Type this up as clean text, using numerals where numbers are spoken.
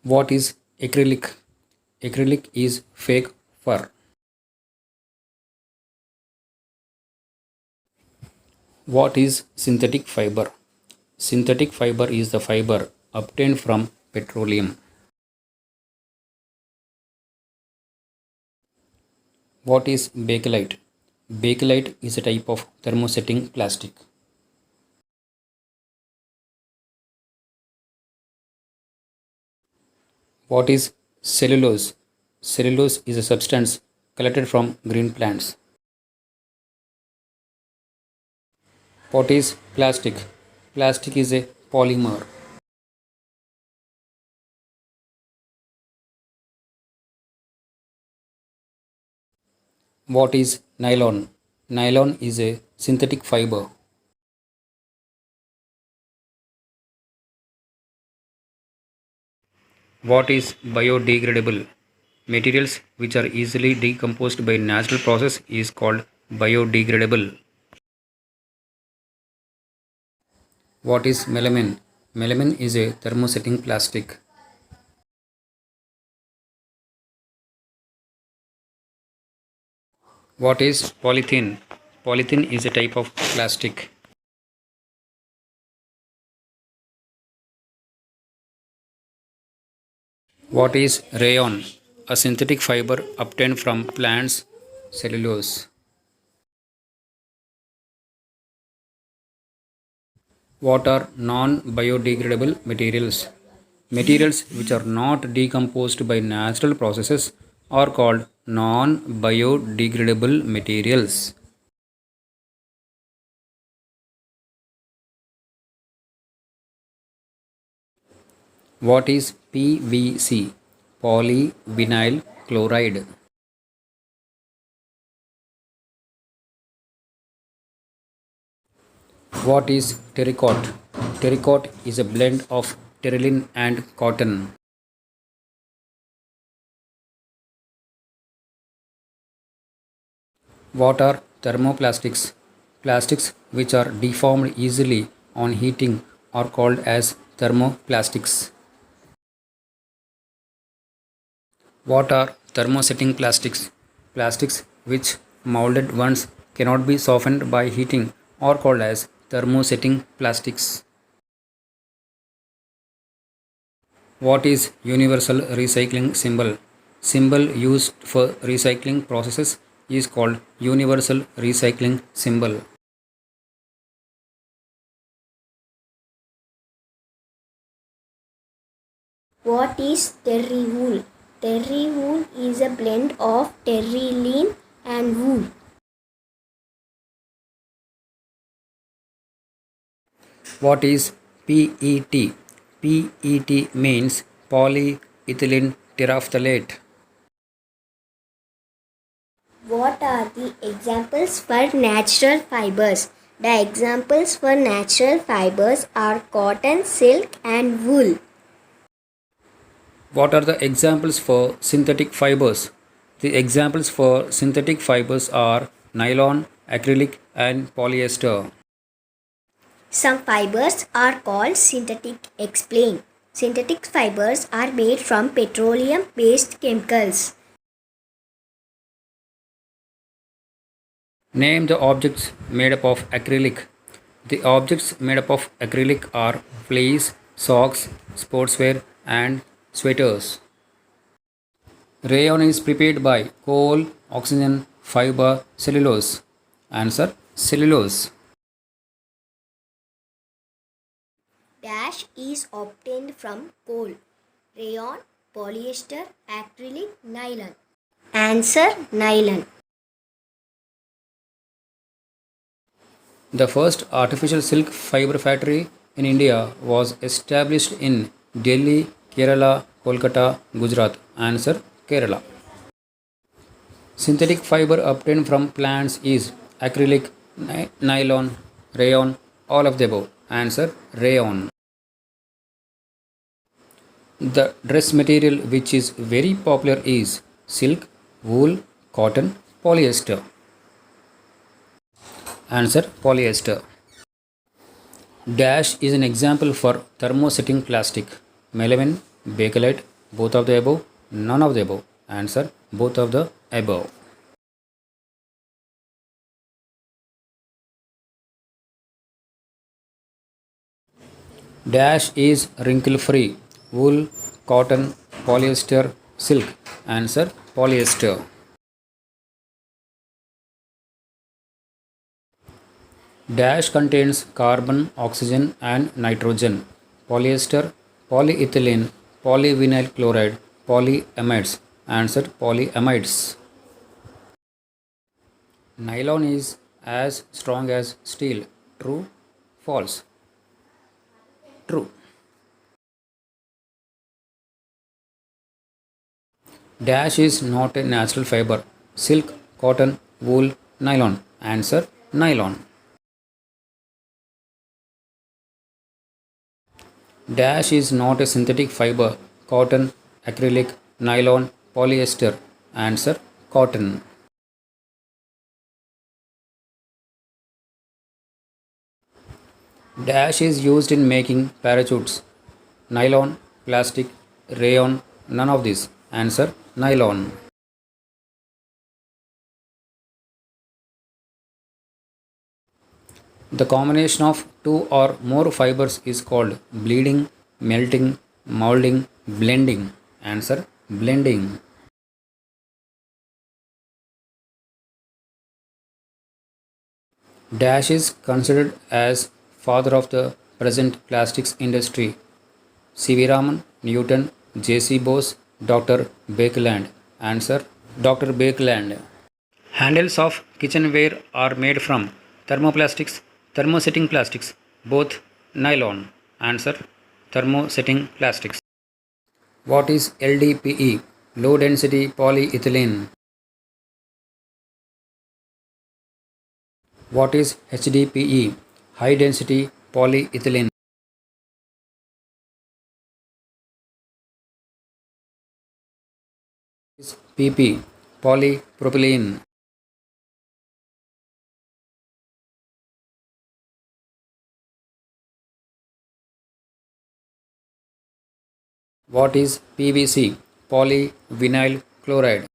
What is acrylic? Acrylic is fake fur. What is synthetic fiber? Synthetic fiber is the fiber obtained from petroleum. What is bakelite? Bakelite is a type of thermosetting plastic. What is cellulose? Cellulose is a substance collected from green plants. What is plastic? Plastic is a polymer. What is nylon? Nylon is a synthetic fiber. What is biodegradable? Materials which are easily decomposed by natural process is called biodegradable. What is melamine? Melamine is a thermosetting plastic. What is polythene? Polythene is a type of plastic. What is rayon? A synthetic fiber obtained from plants' cellulose. What are non-biodegradable materials? Materials which are not decomposed by natural processes are called non-biodegradable materials. What is PVC? Polyvinyl chloride. What is terracotta? Terracotta is a blend of terylene and cotton. What are thermoplastics? Plastics which are deformed easily on heating are called as thermoplastics. What are thermosetting plastics? Plastics which molded once cannot be softened by heating are called as thermosetting plastics. What is universal recycling symbol? Symbol used for recycling processes is called universal recycling symbol. What is terry wool? Terry wool is a blend of terylene and wool. What is PET? PET means polyethylene terephthalate. What are the examples for natural fibers? The examples for natural fibers are cotton, silk, and wool. What are the examples for synthetic fibers? The examples for synthetic fibers are nylon, acrylic, and polyester. Some fibers are called synthetic. Explain. Synthetic fibers are made from petroleum-based chemicals. Name the objects made up of acrylic. The objects made up of acrylic are fleece, socks, sportswear, and sweaters. Rayon is prepared by coal, oxygen, fiber, cellulose. Answer: cellulose. Dash is obtained from coal, rayon, polyester, acrylic, nylon. Answer: nylon. The first artificial silk fiber factory in India was established in Delhi, Kerala, Kolkata, Gujarat. Answer: Kerala. Synthetic fiber obtained from plants is acrylic, nylon, rayon, all of the above. Answer: rayon. The dress material which is very popular is silk, wool, cotton, polyester. Answer: polyester. Dash is an example for thermosetting plastic: melamine, bakelite, both of the above, none of the above. Answer, both of the above. Dash is wrinkle free. Wool, cotton, polyester, silk. Answer, polyester. Dash contains carbon, oxygen, and nitrogen. Polyester, polyethylene, polyvinyl chloride, polyamides. Answer, polyamides. Nylon is as strong as steel. True, false. True. Dash is not a natural fiber. Silk, cotton, wool, nylon. Answer, nylon. Dash is not a synthetic fiber. Cotton, acrylic, nylon, polyester. Answer, cotton. Dash is used in making parachutes. Nylon, plastic, rayon, none of these. Answer, nylon. The combination of two or more fibers is called bleeding, melting, molding, blending. Answer, blending. Dash is considered as father of the present plastics industry. C.V. Raman, Newton, J.C. Bose, Dr. Bakeland. Answer, Dr. Bakeland. Handles of kitchenware are made from thermoplastics, thermosetting plastics, both nylon. Answer, thermosetting plastics. What is LDPE? Low density polyethylene. What is HDPE? High density polyethylene. PP, polypropylene. What is PVC? Polyvinyl chloride.